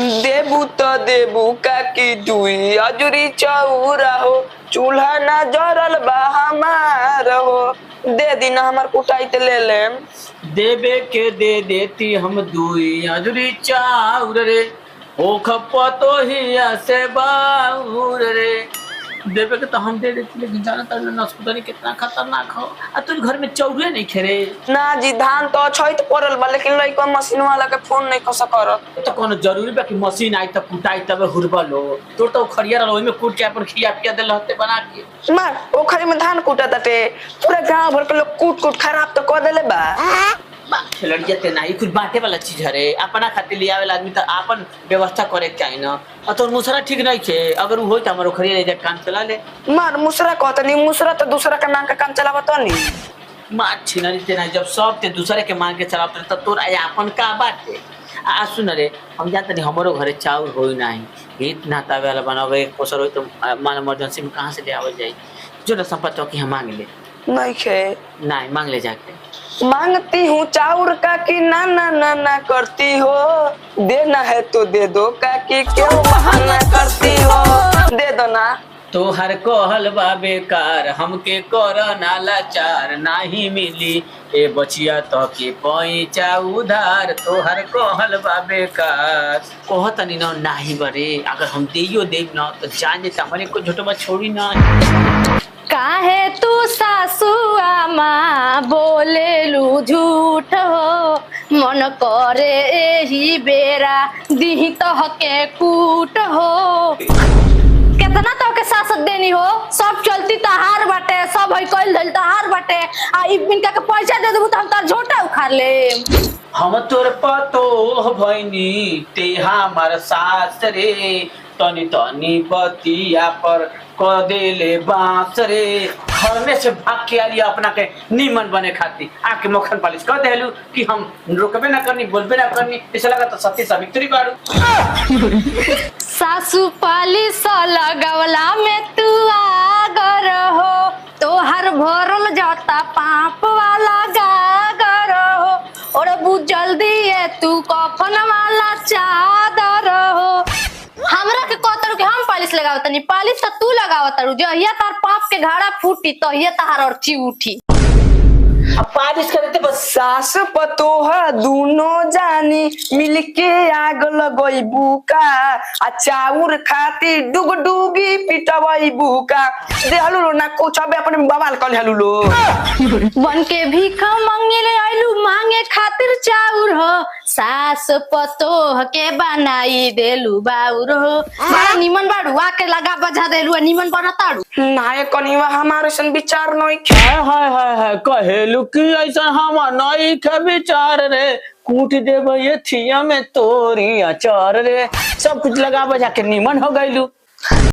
देबू तो देबू का की दुई अजूरी चौरा हो, चूल्हा ना जरल बा हमार हो। दे दी ना हमार कुटाई ते ले लेम। देबे के दे देती हम दुई अजूरी चाउर रे, ओ खपतो ही से बाउर रे। देवे के तो हम दे देती, लेकिन जाना तो नस्कुतनी कितना खतरनाक हो। आ तुझ घर में चौरे नहीं खेरे? ना जी धान तो छैत पड़ल बा, लेकिन लइका मशीन वाला के फोन नहीं कस करत। तो कोनो जरूरी बा कि मशीन आई तब कुटाई तब हुरबल हो? तोर तो खड़िया रहो में कूट के अपन खिया पिया दे रहते बना के। मार ओखरी में धान कूटा ताटे, पूरा गांव भर के लोग कूट कूट खराब तो कर देले बा। खिलड़िया ते नहीं कुछ बांटे वाला चीज हरे, अपना खातिर लिया वाला आदमी तो आपन व्यवस्था करे के चाहिए ना। और तोर मुसरा ठीक नहीं छे, अगर वो होई त हमरो खड़िया ले जा काम चला ले। मार मुसरा कहत नहीं, मुसरा तो दूसरा का नाम का काम चलावत नहीं। मार छिनरी ते नहीं, जब सब ते दूसरे के मांग के चलावत त तोर अपन का बाटे। आ सुन रे, हम जानते नहीं हमरो घरे चाउर होई नहीं, इतना तावे वाला बनावे कोसर होई तो मान इमरजेंसी में कहां से ले आवे जाई? जो ना संपत्ति की हम मांग ले। नहीं खे नहीं मांग ले जाके। मांगती हूँ चाउर का कि ना ना ना ना करती हो, देना है तो दे दो का कि क्यों बहाना करती हो, दे दो ना। तो हर कहल बा बेकार, हमके करना लाचार, नाही मिली ए बचिया तो के पैसा उधार। तो हर कहल बा बेकार कहत नहीं ना नाही बरे, अगर हम देइयो देब ना तो जान जे हमरे को झोटवा छोड़ी ना। काहे तू सासू आमा बोलेलू झूठ हो, मन करे एही बेरा दिही तह के कूट हो। कितना तो के सासत देनी हो, सब चलती तहार बाटे, सब है कइल धइल तहार बाटे। आ इनका के पैसा दे देबू त हम तार झोटा उखाड़ लेम। हम तोर पतो भैनी ते हमार सास रे, तनी तनी बतिया पर क देले बांस रे। घर में से भाग के आलिया अपना के नीमन बने खाती, आके मक्खन पालिश कर देलू कि हम रोकबे ना करनी बोलबे ना करनी। ऐसा लगा तो सती सावित्री बारू। सासू पालिश लगावला में तू आगर हो, तोहर भरल जाता पाप वाला गागर हो। और बु जल्दी है तू कफन वाला चादर हो। हमरा के कहतरू के हम पालिश लगावत नहीं, पालिश तो तू लगावतरू। जहिया तार पाप के घाड़ा फूटी तहिया तार अर्ची उठी। अब पालिश करते बस सास पतोह दोनों जानी मिलके आग लगइबू का, आ चाउर खातिर डुगडुगी पिटवइबू का। देहलु लो ना कुछ अबे अपने बवाल कर हेलु लो। बन के भीख मांगे आइलू मांगे खातिर चाउर हो, सास पतोह के बनाई देलू बाउर हो। बड़ा निमन बाड़ू, आके लगा बजा देलू निमन बनताड़ू। नाय कनिवा हमारे सन विचार नहीं हाय कहेलू कि ऐसा हम नहीं के विचार रे, कूट देब ये थिया में तोरी अचार रे। सब कुछ लगा बजा के नीमन हो गइलू।